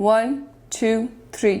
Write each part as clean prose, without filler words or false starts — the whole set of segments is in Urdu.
1 2 3।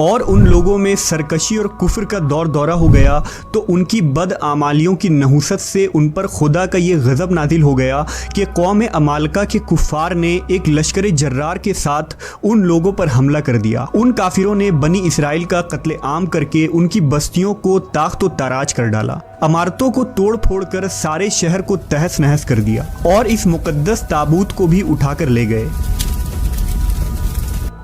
اور ان لوگوں میں سرکشی اور کفر کا دور دورہ ہو گیا تو ان کی بد اعمالیوں کی نحوست سے ان پر خدا کا یہ غضب نازل ہو گیا کہ قوم عمالقہ کے کفار نے ایک لشکر جرار کے ساتھ ان لوگوں پر حملہ کر دیا۔ ان کافروں نے بنی اسرائیل کا قتل عام کر کے ان کی بستیوں کو تاخت و تاراج کر ڈالا، عمارتوں کو توڑ پھوڑ کر سارے شہر کو تہس نہس کر دیا اور اس مقدس تابوت کو بھی اٹھا کر لے گئے۔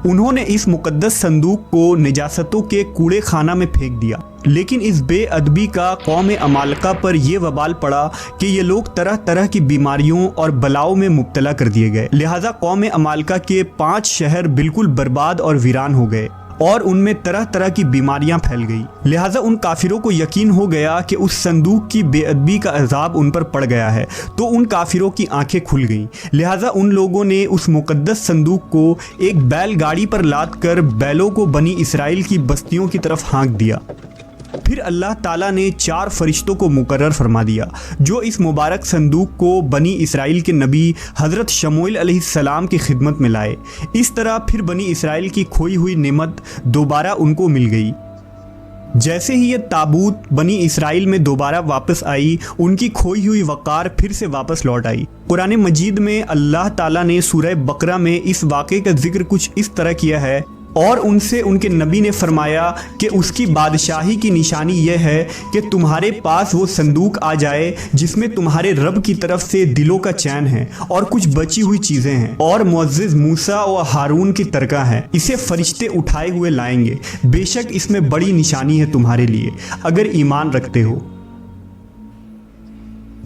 انہوں نے اس مقدس صندوق کو نجاستوں کے کوڑے خانہ میں پھینک دیا، لیکن اس بے ادبی کا قوم عمالقہ پر یہ وبال پڑا کہ یہ لوگ طرح طرح کی بیماریوں اور بلاؤں میں مبتلا کر دیے گئے، لہٰذا قوم عمالقہ کے 5 شہر بالکل برباد اور ویران ہو گئے اور ان میں طرح طرح کی بیماریاں پھیل گئی۔ لہٰذا ان کافروں کو یقین ہو گیا کہ اس صندوق کی بے ادبی کا عذاب ان پر پڑ گیا ہے، تو ان کافروں کی آنکھیں کھل گئیں۔ لہٰذا ان لوگوں نے اس مقدس صندوق کو ایک بیل گاڑی پر لاد کر بیلوں کو بنی اسرائیل کی بستیوں کی طرف ہانک دیا۔ پھر اللہ تعالیٰ نے 4 فرشتوں کو مقرر فرما دیا جو اس مبارک صندوق کو بنی اسرائیل کے نبی حضرت شموئیل علیہ السلام کی خدمت میں لائے۔ اس طرح پھر بنی اسرائیل کی کھوئی ہوئی نعمت دوبارہ ان کو مل گئی۔ جیسے ہی یہ تابوت بنی اسرائیل میں دوبارہ واپس آئی، ان کی کھوئی ہوئی وقار پھر سے واپس لوٹ آئی۔ قرآن مجید میں اللہ تعالیٰ نے سورہ بقرہ میں اس واقعے کا ذکر کچھ اس طرح کیا ہے، اور ان سے ان کے نبی نے فرمایا کہ اس کی بادشاہی کی نشانی یہ ہے کہ تمہارے پاس وہ صندوق آ جائے جس میں تمہارے رب کی طرف سے دلوں کا چین ہے اور کچھ بچی ہوئی چیزیں ہیں اور معزز موسیٰ و ہارون کی ترکہ ہے، اسے فرشتے اٹھائے ہوئے لائیں گے، بے شک اس میں بڑی نشانی ہے تمہارے لیے اگر ایمان رکھتے ہو۔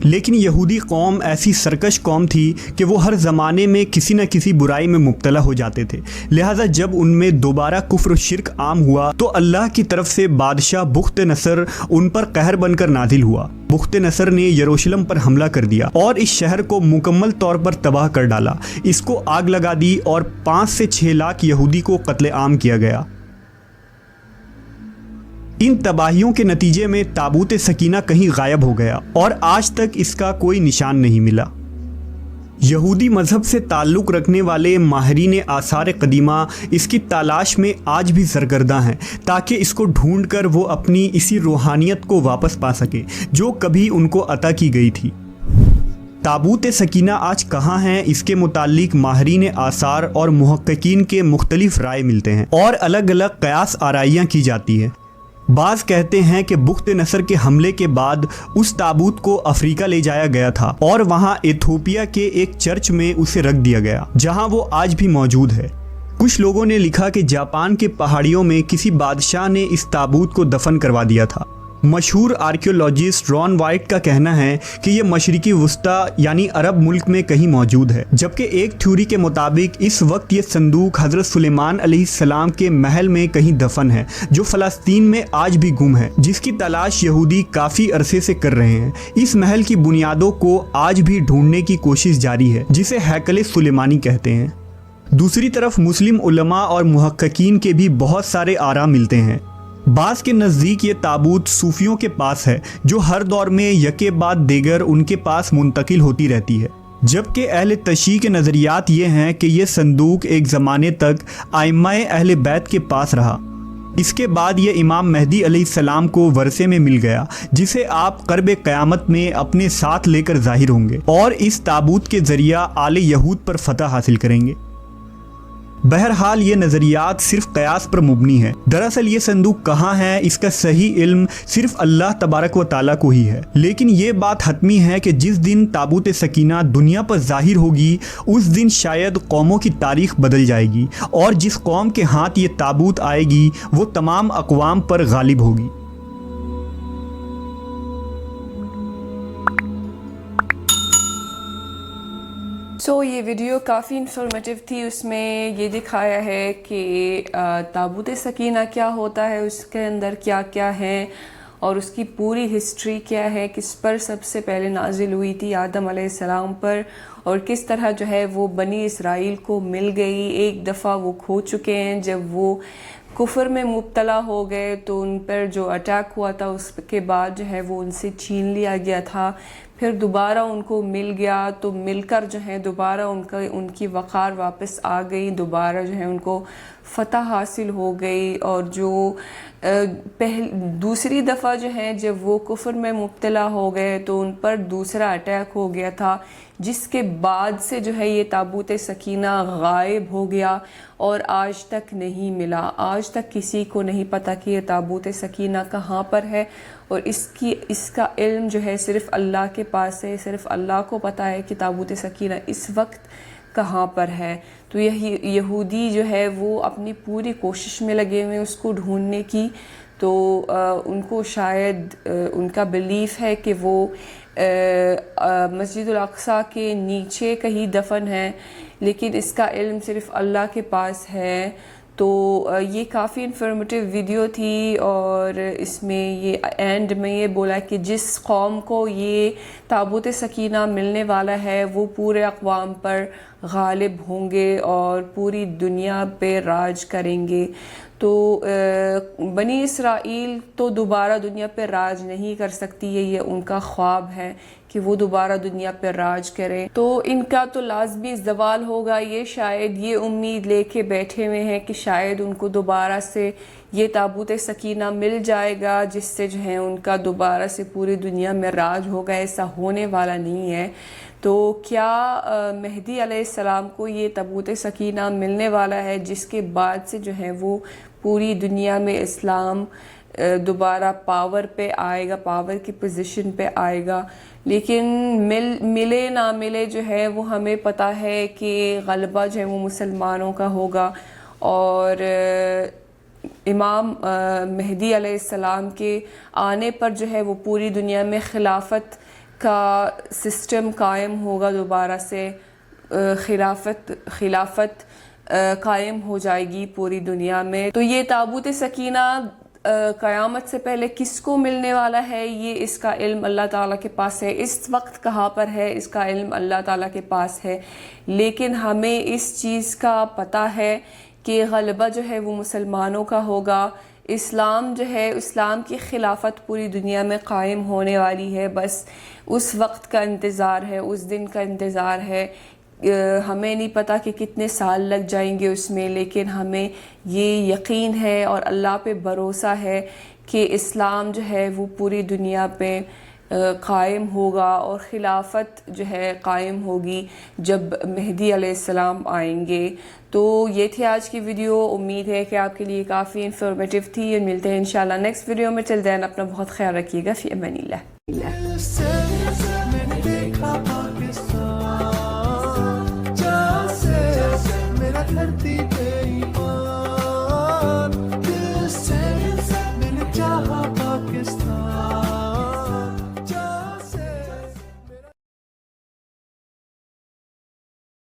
لیکن یہودی قوم ایسی سرکش قوم تھی کہ وہ ہر زمانے میں کسی نہ کسی برائی میں مبتلا ہو جاتے تھے، لہٰذا جب ان میں دوبارہ کفر و شرک عام ہوا تو اللہ کی طرف سے بادشاہ بخت نصر ان پر قہر بن کر نازل ہوا۔ بخت نصر نے یروشلم پر حملہ کر دیا اور اس شہر کو مکمل طور پر تباہ کر ڈالا، اس کو آگ لگا دی اور 5 سے 6 لاکھ یہودی کو قتل عام کیا گیا۔ ان تباہیوں کے نتیجے میں تابوت سکینہ کہیں غائب ہو گیا اور آج تک اس کا کوئی نشان نہیں ملا۔ یہودی مذہب سے تعلق رکھنے والے ماہرین آثار قدیمہ اس کی تلاش میں آج بھی سرگرداں ہیں تاکہ اس کو ڈھونڈ کر وہ اپنی اسی روحانیت کو واپس پا سکے جو کبھی ان کو عطا کی گئی تھی۔ تابوت سکینہ آج کہاں ہیں، اس کے متعلق ماہرین آثار اور محققین کے مختلف رائے ملتے ہیں اور الگ الگ قیاس آرائیاں کی جاتی ہیں۔ بعض کہتے ہیں کہ بخت نصر کے حملے کے بعد اس تابوت کو افریقہ لے جایا گیا تھا اور وہاں ایتھوپیا کے ایک چرچ میں اسے رکھ دیا گیا جہاں وہ آج بھی موجود ہے۔ کچھ لوگوں نے لکھا کہ جاپان کے پہاڑیوں میں کسی بادشاہ نے اس تابوت کو دفن کروا دیا تھا۔ مشہور آرکیولوجسٹ رون وائٹ کا کہنا ہے کہ یہ مشرقی وسطیٰ یعنی عرب ملک میں کہیں موجود ہے، جبکہ ایک تھیوری کے مطابق اس وقت یہ صندوق حضرت سلیمان علیہ السلام کے محل میں کہیں دفن ہے جو فلسطین میں آج بھی گم ہے، جس کی تلاش یہودی کافی عرصے سے کر رہے ہیں۔ اس محل کی بنیادوں کو آج بھی ڈھونڈنے کی کوشش جاری ہے جسے ہیکل سلیمانی کہتے ہیں۔ دوسری طرف مسلم علماء اور محققین کے بھی بہت سارے آراء ملتے ہیں۔ بعض کے نزدیک یہ تابوت صوفیوں کے پاس ہے جو ہر دور میں یکے بعد دیگر ان کے پاس منتقل ہوتی رہتی ہے، جبکہ اہل تشیع کے نظریات یہ ہیں کہ یہ صندوق ایک زمانے تک ائمہ اہل بیت کے پاس رہا۔ اس کے بعد یہ امام مہدی علیہ السلام کو ورثے میں مل گیا جسے آپ قرب قیامت میں اپنے ساتھ لے کر ظاہر ہوں گے اور اس تابوت کے ذریعہ آل یہود پر فتح حاصل کریں گے۔ بہرحال یہ نظریات صرف قیاس پر مبنی ہے۔ دراصل یہ صندوق کہاں ہے اس کا صحیح علم صرف اللہ تبارک و تعالیٰ کو ہی ہے، لیکن یہ بات حتمی ہے کہ جس دن تابوت سکینہ دنیا پر ظاہر ہوگی اس دن شاید قوموں کی تاریخ بدل جائے گی اور جس قوم کے ہاتھ یہ تابوت آئے گی وہ تمام اقوام پر غالب ہوگی۔ یہ ویڈیو کافی انفارمیٹیو تھی، اس میں یہ دکھایا ہے کہ تابوت سکینہ کیا ہوتا ہے، اس کے اندر کیا کیا ہے اور اس کی پوری ہسٹری کیا ہے، کس پر سب سے پہلے نازل ہوئی تھی، آدم علیہ السلام پر، اور کس طرح جو ہے وہ بنی اسرائیل کو مل گئی۔ ایک دفعہ وہ کھو چکے ہیں، جب وہ کفر میں مبتلا ہو گئے تو ان پر جو اٹیک ہوا تھا اس کے بعد جو ہے وہ ان سے چھین لیا گیا تھا۔ پھر دوبارہ ان کو مل گیا تو مل کر جو ہے دوبارہ ان کی وقار واپس آ گئی، دوبارہ جو ہے ان کو فتح حاصل ہو گئی، اور جو دوسری دفعہ جو ہے جب وہ کفر میں مبتلا ہو گئے تو ان پر دوسرا اٹیک ہو گیا تھا، جس کے بعد سے جو ہے یہ تابوت سکینہ غائب ہو گیا اور آج تک نہیں ملا۔ آج تک کسی کو نہیں پتا کہ یہ تابوت سکینہ کہاں پر ہے، اور اس کا علم جو ہے صرف اللہ کے پاس ہے، صرف اللہ کو پتا ہے کہ تابوت سکینہ اس وقت کہاں پر ہے۔ تو یہودی جو ہے وہ اپنی پوری کوشش میں لگے ہوئے اس کو ڈھونڈنے کی، تو ان کو شاید ان کا بلیف ہے کہ وہ مسجد الاقصیٰ کے نیچے کہیں دفن ہے، لیکن اس کا علم صرف اللہ کے پاس ہے۔ تو یہ کافی انفارمیٹیو ویڈیو تھی، اور اس میں یہ اینڈ میں یہ بولا کہ جس قوم کو یہ تابوت سکینہ ملنے والا ہے وہ پورے اقوام پر غالب ہوں گے اور پوری دنیا پہ راج کریں گے۔ تو بنی اسرائیل تو دوبارہ دنیا پہ راج نہیں کر سکتی، یہ ان کا خواب ہے کہ وہ دوبارہ دنیا پہ راج کریں، تو ان کا تو لازمی زوال ہوگا۔ یہ شاید یہ امید لے کے بیٹھے ہوئے ہیں کہ شاید ان کو دوبارہ سے یہ تابوت سکینہ مل جائے گا، جس سے جو ہے ان کا دوبارہ سے پوری دنیا میں راج ہوگا۔ ایسا ہونے والا نہیں ہے۔ تو کیا مہدی علیہ السلام کو یہ تابوت سکینہ ملنے والا ہے، جس کے بعد سے جو ہے وہ پوری دنیا میں اسلام دوبارہ پاور پہ آئے گا، پاور کی پوزیشن پہ آئے گا؟ لیکن ملے نہ ملے جو ہے وہ ہمیں پتہ ہے کہ غلبہ جو ہے وہ مسلمانوں کا ہوگا، اور امام مہدی علیہ السلام کے آنے پر جو ہے وہ پوری دنیا میں خلافت کا سسٹم قائم ہوگا، دوبارہ سے خلافت قائم ہو جائے گی پوری دنیا میں۔ تو یہ تابوت سکینہ قیامت سے پہلے کس کو ملنے والا ہے، یہ اس کا علم اللہ تعالیٰ کے پاس ہے۔ اس وقت کہاں پر ہے، اس کا علم اللہ تعالیٰ کے پاس ہے، لیکن ہمیں اس چیز کا پتہ ہے کہ غلبہ جو ہے وہ مسلمانوں کا ہوگا۔ اسلام جو ہے، اسلام کی خلافت پوری دنیا میں قائم ہونے والی ہے، بس اس وقت کا انتظار ہے، اس دن کا انتظار ہے۔ ہمیں نہیں پتا کہ کتنے سال لگ جائیں گے اس میں، لیکن ہمیں یہ یقین ہے اور اللہ پہ بھروسہ ہے کہ اسلام جو ہے وہ پوری دنیا پہ قائم ہوگا، اور خلافت جو ہے قائم ہوگی جب مہدی علیہ السلام آئیں گے۔ تو یہ تھی آج کی ویڈیو، امید ہے کہ آپ کے لیے کافی انفارمیٹیو تھی، اور ملتے ہیں انشاءاللہ نیکسٹ ویڈیو میں۔ ٹل دین اپنا بہت خیال رکھیے گا، فی امان اللہ۔ دھرتی پہ